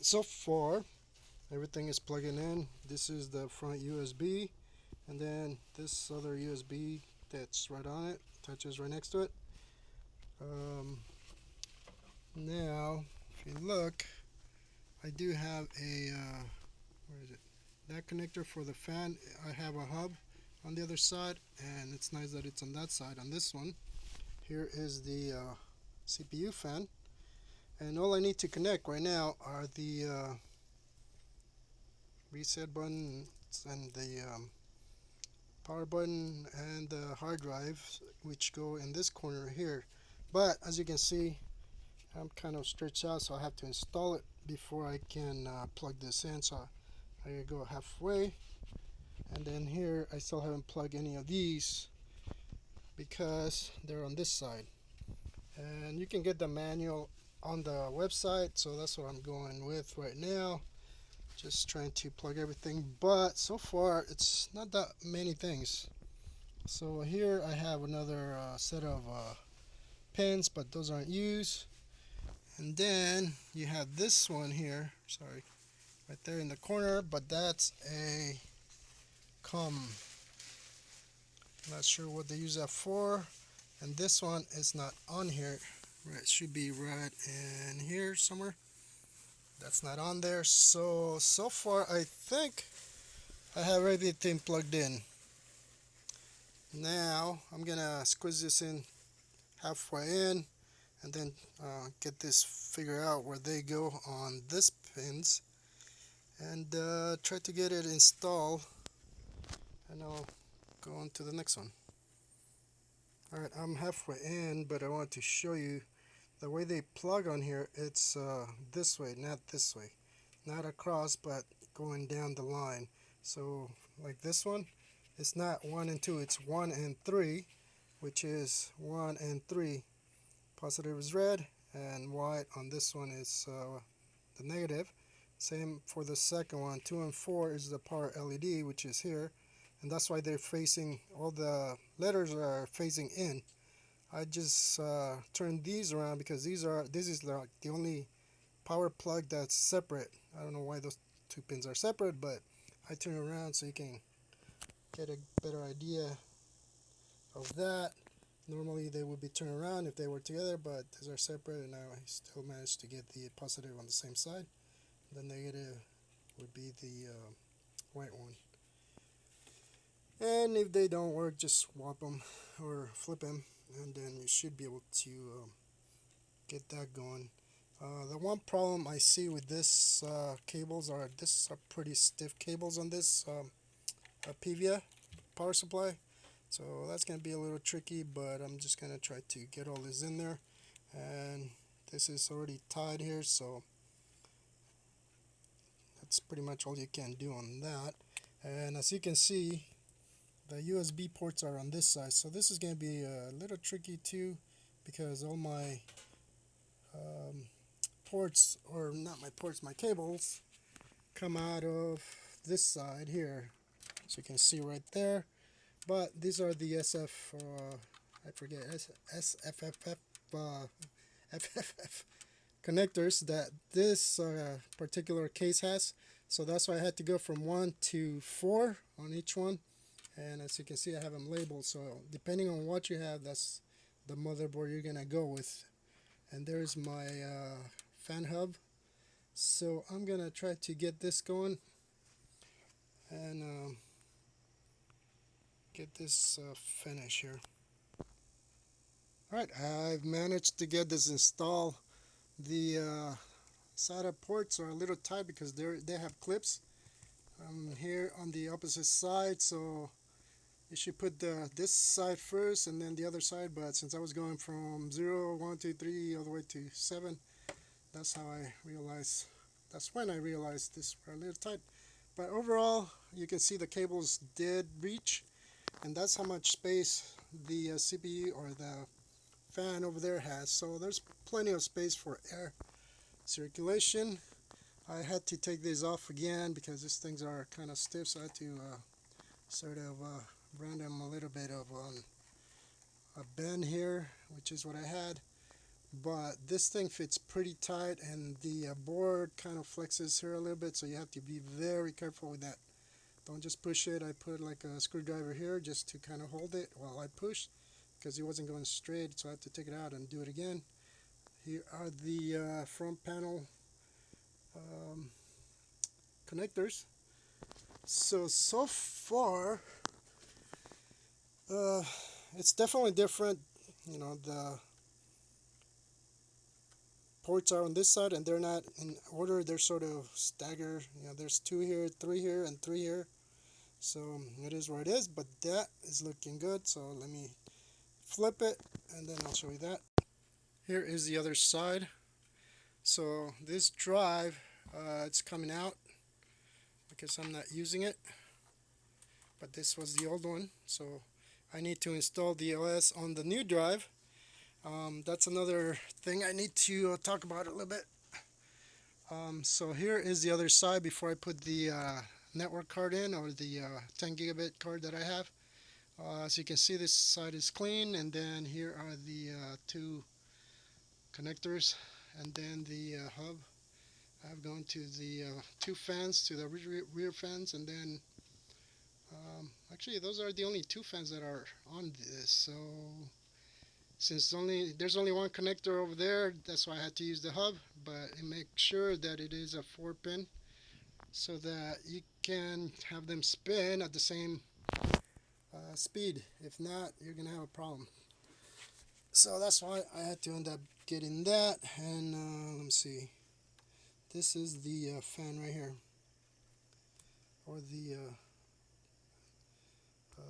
so far everything is plugging in. This is the front USB, and then this other USB that's right on it touches right next to it. um, Now if you look, I do have a where is it, that connector for the fan. I have a hub on the other side, and it's nice that it's on that side. On this one here is the CPU fan, and all I need to connect right now are the reset button and the power button and the hard drive, which go in this corner here. But as you can see, I'm kind of stretched out, so I have to install it before I can plug this in. So I go halfway, and then here I still haven't plugged any of these because they're on this side, and you can get the manual on the website, so that's what I'm going with right now. Just trying to plug everything, but so far it's not that many things. So here I have another set of pins, but those aren't used. And then you have this one here, sorry, right there in the corner, but that's a com. Not sure what they use that for. And this one is not on here. Right, it should be right in here somewhere. That's not on there. So far I think I have everything plugged in. Now I'm gonna squeeze this in halfway in, and then get this figure out where they go on this pins, and try to get it installed, and I'll go on to the next one. Alright, I'm halfway in, but I want to show you the way they plug on here. It's this way, not this way, not across, but going down the line. So like this one, it's not 1 and 2, it's 1 and 3, which is 1 and 3. Positive is red, and white on this one is the negative. Same for the second one. 2 and 4 is the power LED, which is here, and that's why they're facing, all the letters are facing in. I just turned these around because this is like the only power plug that's separate. I don't know why those two pins are separate, but I turn it around so you can get a better idea of that. Normally they would be turned around if they were together, but these are separate, and I still managed to get the positive on the same side. The negative would be the white one. And if they don't work, just swap them or flip them, and then you should be able to get that going. The one problem I see with this cables are, this are pretty stiff cables on this PVA power supply. So that's going to be a little tricky, but I'm just going to try to get all this in there. And this is already tied here, so that's pretty much all you can do on that. And as you can see, the USB ports are on this side, so this is going to be a little tricky too, because all my ports, or not my ports, my cables come out of this side here, so you can see right there. But these are the I forget, SFFF, FFF connectors that this particular case has. So that's why I had to go from 1 to 4 on each one. And as you can see, I have them labeled. So depending on what you have, that's the motherboard you're gonna go with. And there's my fan hub. So I'm gonna try to get this going, and get this finished here. Alright, I've managed to get this installed. The SATA ports are a little tight because they have clips here on the opposite side, so you should put this side first and then the other side. But since I was going from 0, 1, 2, 3 all the way to 7, that's how I realized, that's when I realized this were a little tight. But overall, you can see the cables did reach, and that's how much space the CPU or the fan over there has. So there's plenty of space for air circulation. I had to take these off again because these things are kind of stiff, so I had to sort of run them a little bit of a bend here, which is what I had. but this thing fits pretty tight, and the board kind of flexes here a little bit, so you have to be very careful with that. Don't just push it. I put like a screwdriver here just to kind of hold it while I push, because it wasn't going straight, so I have to take it out and do it again. Here are the front panel um, connectors. So far, uh, it's definitely different. You know, the ports are on this side and they're not in order, they're sort of staggered. You know, there's two here, three here, and three here. So it is where it is, but that is looking good. So let me flip it and then I'll show you that. Here is the other side. So this drive, it's coming out because I'm not using it, but this was the old one. So I need to install the OS on the new drive. That's another thing I need to talk about a little bit. So here is the other side before I put the network card in, or the 10 gigabit card that I have. As you can see, this side is clean, and then here are the two connectors, and then the hub. I've gone to the two fans, to the rear fans, and then actually those are the only two fans that are on this. So since there's only one connector over there, that's why I had to use the hub, but make sure that it is a 4-pin so that you can have them spin at the same speed. If not, you're gonna have a problem. So that's why I had to end up getting that. And let me see, this is the fan right here, or the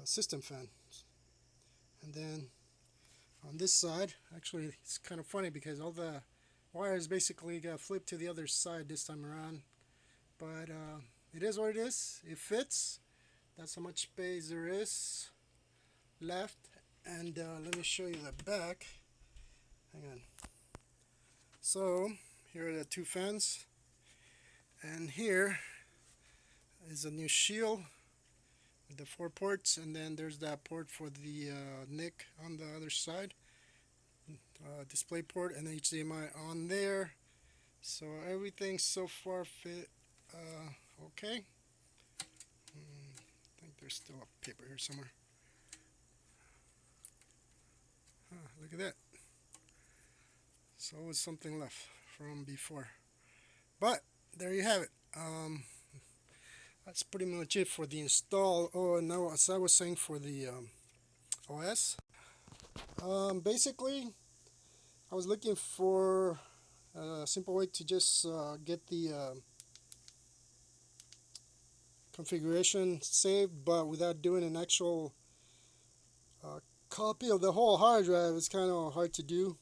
system fan. And then on this side, actually it's kind of funny because all the wires basically got flipped to the other side this time around, but it is what it is. It fits. That's how much space there is left. And let me show you the back. Hang on. So here are the two fans, and here is a new shield with the 4 ports, and then there's that port for the NIC on the other side, display port, and HDMI on there. So everything so far fit okay. I think there's still a paper here somewhere. Look at that. So always something left from before. But there you have it. That's pretty much it for the install. Oh, and now as I was saying for the OS, basically I was looking for a simple way to just get the configuration saved, but without doing an actual copy of the whole hard drive. It's kind of hard to do.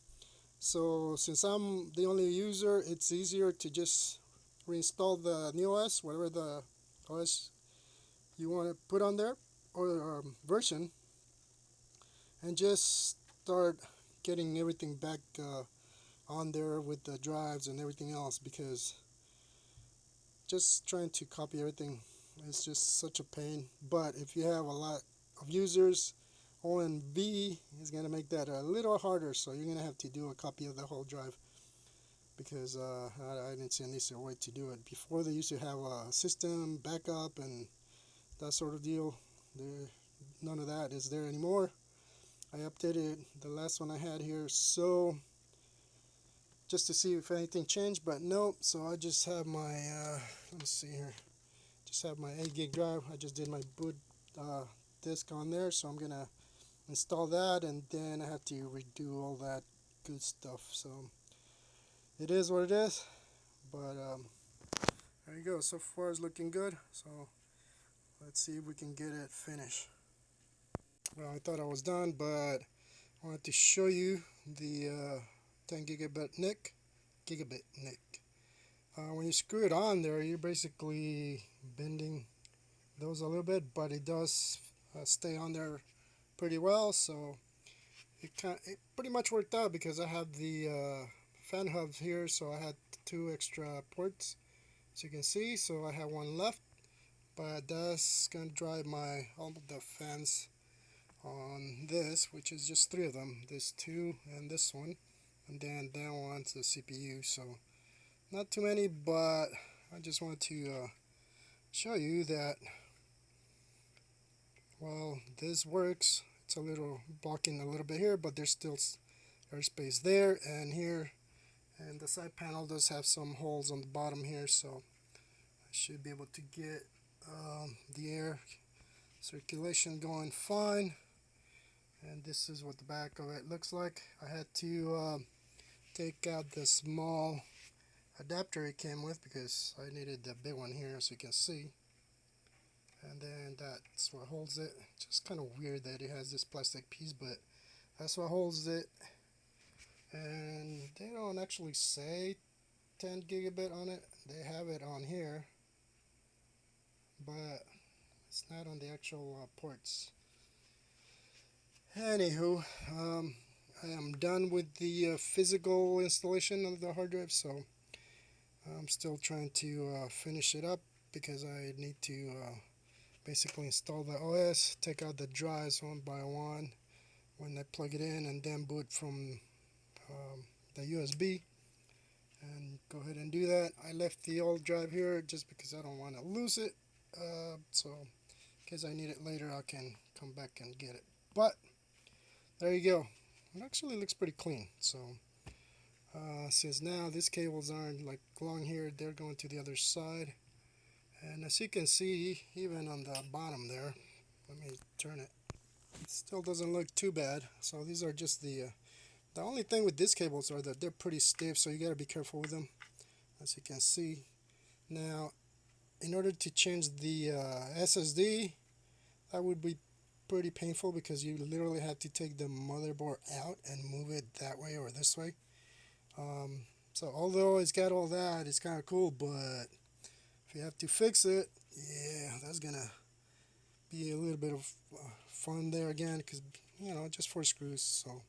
So since I'm the only user, it's easier to just reinstall the new OS, whatever the OS you want to put on there, or version, and just start getting everything back on there with the drives and everything else, because just trying to copy everything is just such a pain. But if you have a lot of users, ONV is going to make that a little harder, so you're going to have to do a copy of the whole drive, because I didn't see any way to do it. Before, they used to have a system backup and that sort of deal. None of that is there anymore. I updated the last one I had here, so just to see if anything changed, but nope. So I just have my let me see here, just have my 8 gig drive. I just did my boot disk on there, so I'm gonna install that, and then I have to redo all that good stuff. So it is what it is, but there you go. So far it's looking good, so let's see if we can get it finished. Well, I thought I was done, but I wanted to show you the 10 gigabit NIC. When you screw it on there, you're basically bending those a little bit, but it does stay on there pretty well. So it pretty much worked out, because I have the fan hubs here, so I had 2 extra ports, as you can see. So I have one left, but that's gonna drive all of the fans on this, which is just 3 of them, this 2 and this one. and then that one's the CPU. So not too many, but I just wanted to show you that, well, this works. It's a little blocking a little bit here, but there's still airspace there and here, and the side panel does have some holes on the bottom here, so I should be able to get the air circulation going fine. And this is what the back of it looks like. I had to take out the small adapter it came with because I needed the big one here, as you can see. And then that's what holds it. Just kind of weird that it has this plastic piece, but that's what holds it. And they don't actually say 10 gigabit on it. They have it on here, but it's not on the actual ports. Anywho, I am done with the physical installation of the hard drive, so I'm still trying to finish it up because I need to basically install the OS, take out the drives one by one when I plug it in, and then boot from the USB, and go ahead and do that. I left the old drive here just because I don't want to lose it, so in case I need it later I can come back and get it. But there you go. It actually looks pretty clean. So since now these cables aren't like along here, they're going to the other side, and as you can see, even on the bottom there, let me turn it, still doesn't look too bad. So these are just the only thing with these cables are that they're pretty stiff, so you got to be careful with them, as you can see. Now in order to change the SSD, that would be pretty painful because you literally have to take the motherboard out and move it that way or this way. So although it's got all that, it's kind of cool, but if you have to fix it, yeah, that's gonna be a little bit of fun there again, because just 4 screws, so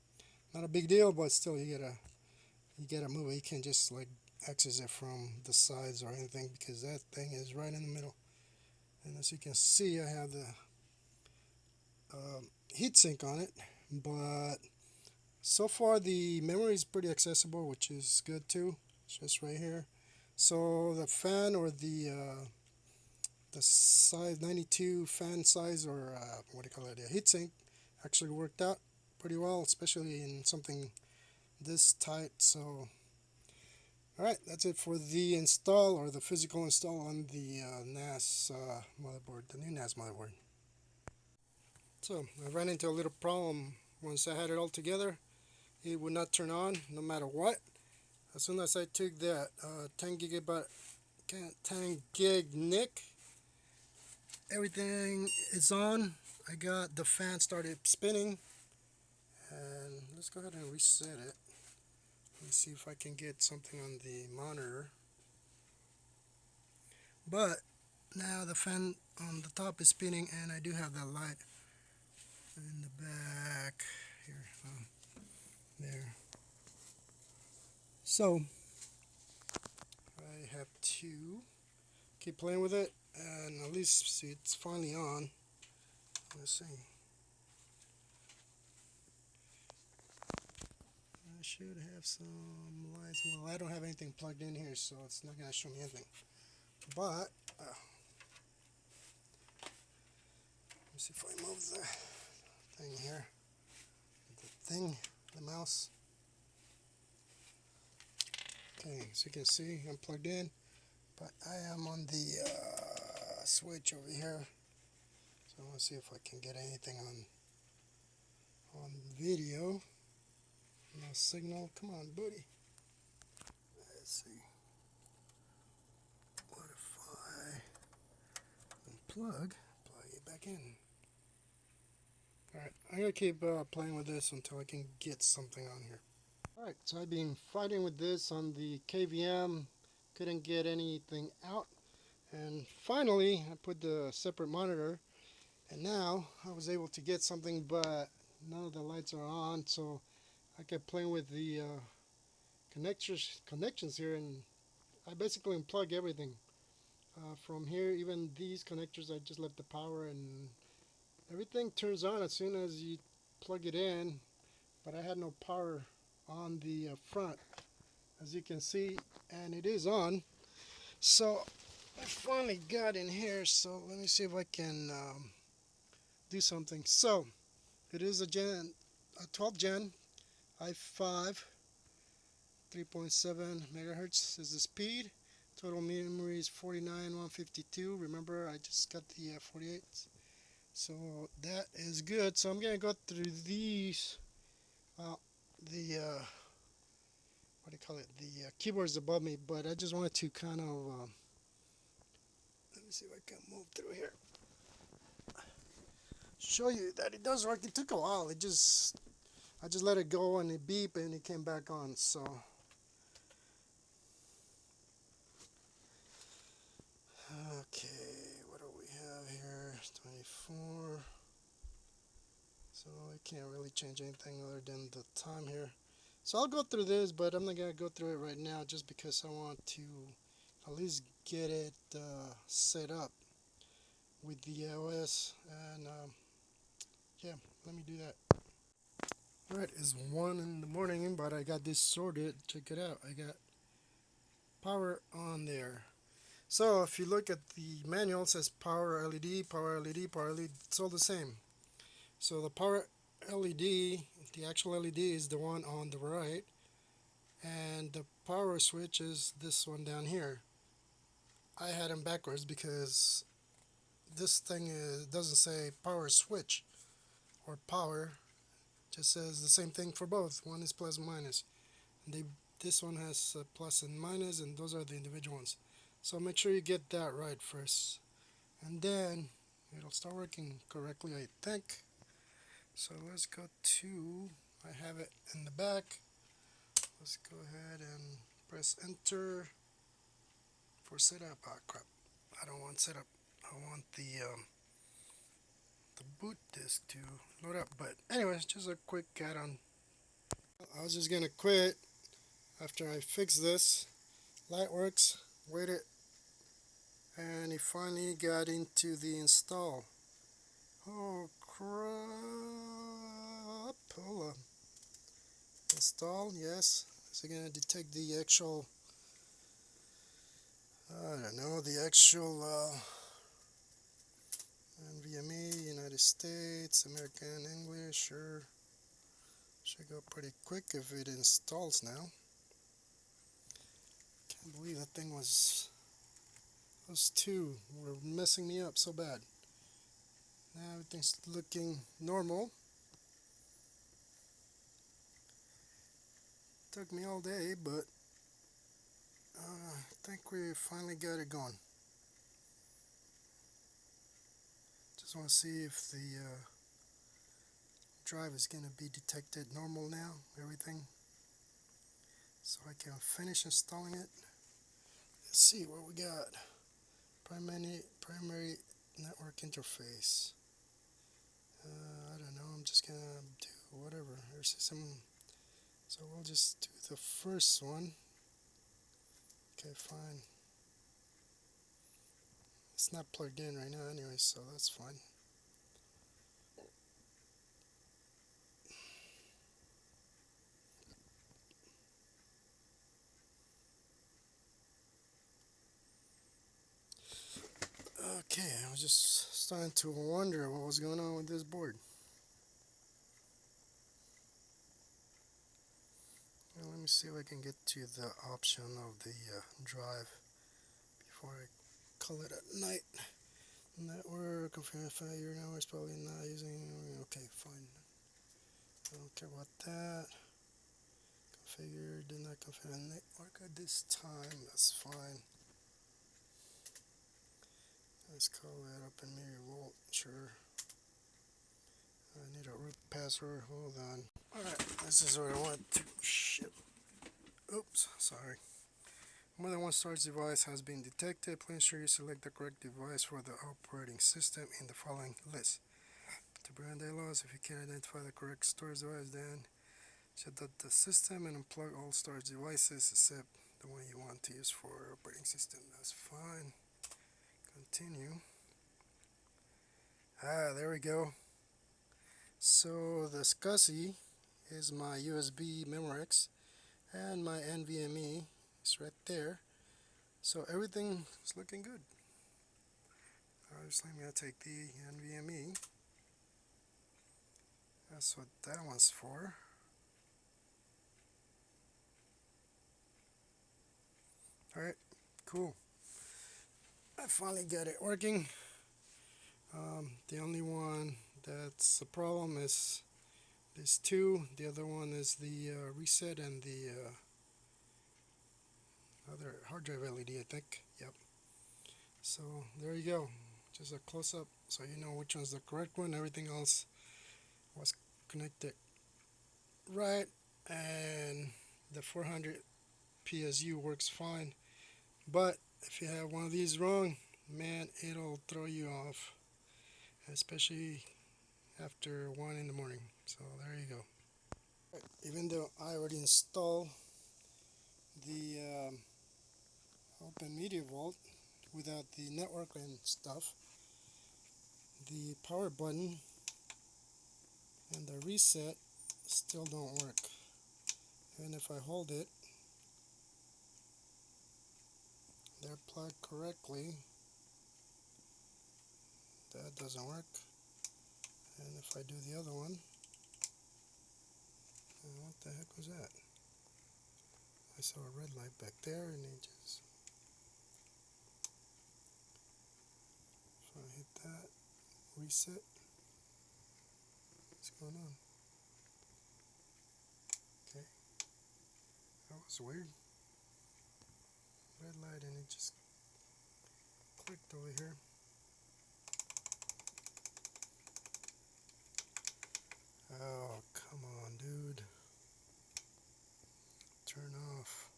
not a big deal, but still you gotta move it. You can't just like access it from the sides or anything, because that thing is right in the middle. And as you can see, I have the heatsink on it, but so far the memory is pretty accessible, which is good too. It's just right here. So the fan, or the size 92 fan size, or what do you call it, a heatsink, actually worked out pretty well, especially in something this tight. So alright, that's it for the install, or the physical install on the NAS motherboard, the new NAS motherboard. So I ran into a little problem. Once I had it all together, it would not turn on no matter what. As soon as I took that 10 gig NIC, everything is on. I got the fan started spinning, and let's go ahead and reset it. Let me see if I can get something on the monitor. But now the fan on the top is spinning, and I do have that light in the back here, there. So I have to keep playing with it, and at least see it's finally on. Let's see. I should have some lights. Well, I don't have anything plugged in here, so it's not going to show me anything. But let me see if I move the thing here. The mouse. Okay, so you can see I'm plugged in, but I am on the switch over here. So I want to see if I can get anything on video. No signal. Come on, buddy. Let's see. What if I plug it back in? Alright, I'm going to keep playing with this until I can get something on here. Alright, so I've been fighting with this on the KVM, couldn't get anything out, and finally I put the separate monitor, and now I was able to get something, but none of the lights are on, so I kept playing with the connections here, and I basically unplugged everything. From here, even these connectors, I just left the power, and everything turns on as soon as you plug it in, but I had no power on the front, as you can see, and it is on. So I finally got in here, so let me see if I can do something. So it is a 12 gen i5, 3.7 megahertz is the speed. Total memory is 49,152. Remember, I just got the 48. So that is good. So I'm gonna go through these. The what do you call it? The keyboards above me, but I just wanted to kind of let me see if I can move through here. Show you that it does work. It took a while. I just let it go and it beep and it came back on. So okay, what do we have here? 24. So I can't really change anything other than the time here. So I'll go through this, but I'm not gonna go through it right now just because I want to at least get it set up with the OS. And yeah, let me do that. Alright, it's 1 in the morning, but I got this sorted. Check it out. I got power on there. So if you look at the manual, it says power LED, power LED, power LED. It's all the same. So the power LED, the actual LED is the one on the right, and the power switch is this one down here. I had them backwards because this thing doesn't say power switch or power. It just says the same thing for both. One is plus and minus. This one has plus and minus, and those are the individual ones. So make sure you get that right first, and then it'll start working correctly, I think. So let's go to, I have it in the back. Let's go ahead and press enter for setup. Ah, crap. I don't want setup. I want the boot disk to load up. But anyways, just a quick add-on. I was just gonna quit after I fix this. Light works. Waited, and it finally got into the install. Oh crap! Hold on. Install, yes. Is it gonna detect the actual? I don't know, the actual NVMe, United States, American English, sure. Should go pretty quick if it installs now. Can't believe that thing those two were messing me up so bad. Now everything's looking normal. Took me all day, but I think we finally got it going. Just want to see if the drive is going to be detected normal now, everything. So I can finish installing it. Let's see what we got. Primary network interface. I don't know, I'm just going to do whatever. There's some, so we'll just do the first one. Okay, fine. It's not plugged in right now anyway, so that's fine. Okay, I was just starting to wonder what was going on with this board. Well, let me see if I can get to the option of the drive before I call it at night. Network, configure your network's probably not using. Okay, fine. I don't care about that. Configure, did not configure network at this time. That's fine. Let's call that up in millivolt. Sure. I need a root password. Hold on. Alright, this is what I want to. Shit. Oops, sorry. More than one storage device has been detected. Please ensure you select the correct device for the operating system in the following list. To prevent data loss, if you can't identify the correct storage device, then shut down the system and unplug all storage devices except the one you want to use for operating system. That's fine. Continue. Ah, there we go. So the SCSI is my USB Memorex, and my NVMe is right there. So everything is looking good. Obviously I'm going to take the NVMe. That's what that one's for. Alright, cool. I finally got it working. The only one that's a problem is these two. The other one is the reset and the other hard drive LED, I think. Yep. So there you go. Just a close up so you know which one's the correct one. Everything else was connected right, and the 400 PSU works fine. But if you have one of these wrong, man, it'll throw you off, especially after 1 in the morning. So there you go. Even though I already installed the Open Media Vault without the network and stuff, the power button and the reset still don't work. And if I hold it, they're plugged correctly, that doesn't work. And if I do the other one, what the heck was that? I saw a red light back there, and it just, if I hit that, reset, what's going on? Okay, that was weird. Red light and it just clicked over here. Oh, come on, dude. Turn off.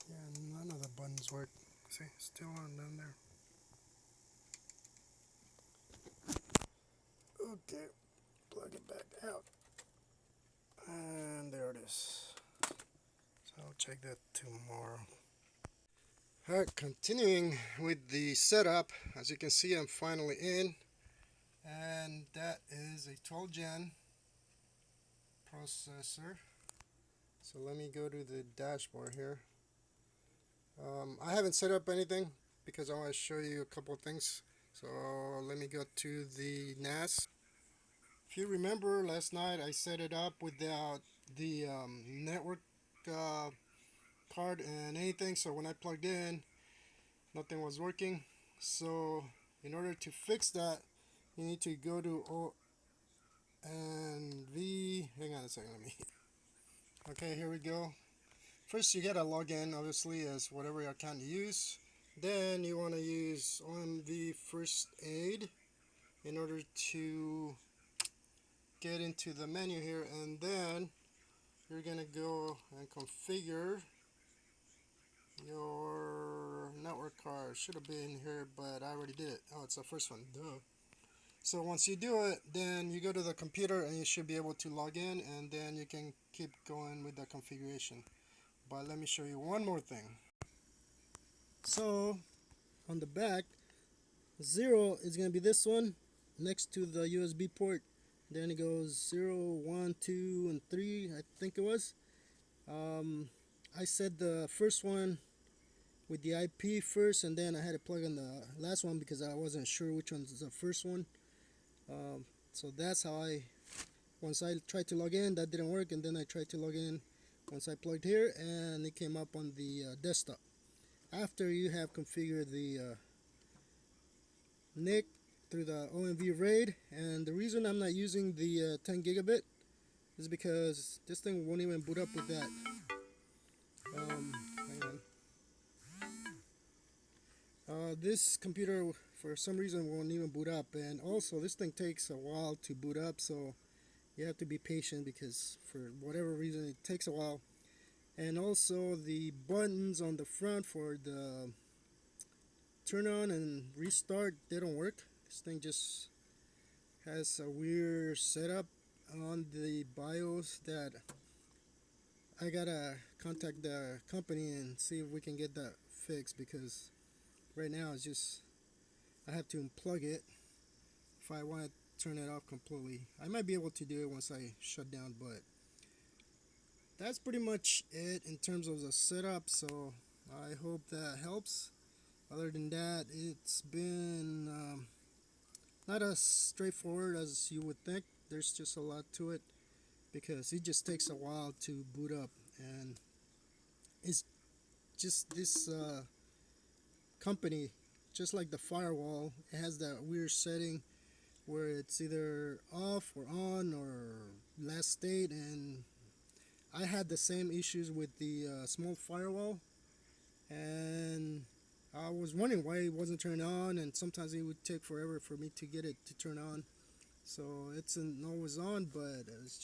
Yeah, none of the buttons work. See, still on down there. Okay, plug it back out. And there it is. So I'll check that tomorrow. Alright, continuing with the setup. As you can see, I'm finally in. And that is a 12 gen processor. So let me go to the dashboard here. I haven't set up anything because I want to show you a couple of things. So let me go to the NAS. If you remember last night, I set it up without the network card and anything. So when I plugged in, nothing was working. So in order to fix that, you need to go to O and V. Hang on a second, let me. Okay, here we go. First, you gotta log in, obviously, as whatever account you use. Then you want to use OMV First Aid in order to get into the menu here, and then you're gonna go and configure your network card. Should have been here, but I already did it. Oh, it's the first one, duh. So once you do it, then you go to the computer and you should be able to log in, and then you can keep going with the configuration. But let me show you one more thing. So on the back, 0 is going to be this one next to the USB port. Then it goes 0, 1, 2, and 3, I think it was. I said the first one with the IP first, and then I had to plug in the last one because I wasn't sure which one's the first one. So that's how once I tried to log in, that didn't work, and then I tried to log in once I plugged here, and it came up on the desktop. After you have configured the NIC through the OMV RAID, and the reason I'm not using the 10 gigabit is because this thing won't even boot up with that. Hang on. This computer for some reason won't even boot up, and also this thing takes a while to boot up, so you have to be patient because for whatever reason it takes a while. And also the buttons on the front for the turn on and restart, they don't work. This thing just has a weird setup on the BIOS that I gotta contact the company and see if we can get that fixed, because right now it's just I have to unplug it if I want to turn it off completely. I might be able to do it once I shut down, but that's pretty much it in terms of the setup. So I hope that helps. Other than that, it's been not as straightforward as you would think. There's just a lot to it because it just takes a while to boot up, and it's just this company, just like the firewall, it has that weird setting where it's either off or on or last state, and I had the same issues with the small firewall, and I was wondering why it wasn't turned on, and sometimes it would take forever for me to get it to turn on. So it's an always on, but it's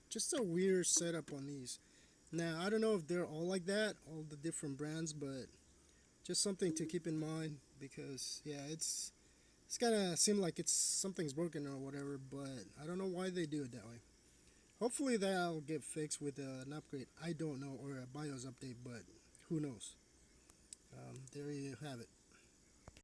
just a weird setup on these. Now I don't know if they're all like that, all the different brands, but just something to keep in mind because yeah, it's gonna seem like it's something's broken or whatever, but I don't know why they do it that way. Hopefully that'll get fixed with an upgrade. I don't know, or a BIOS update, but who knows? There you have it.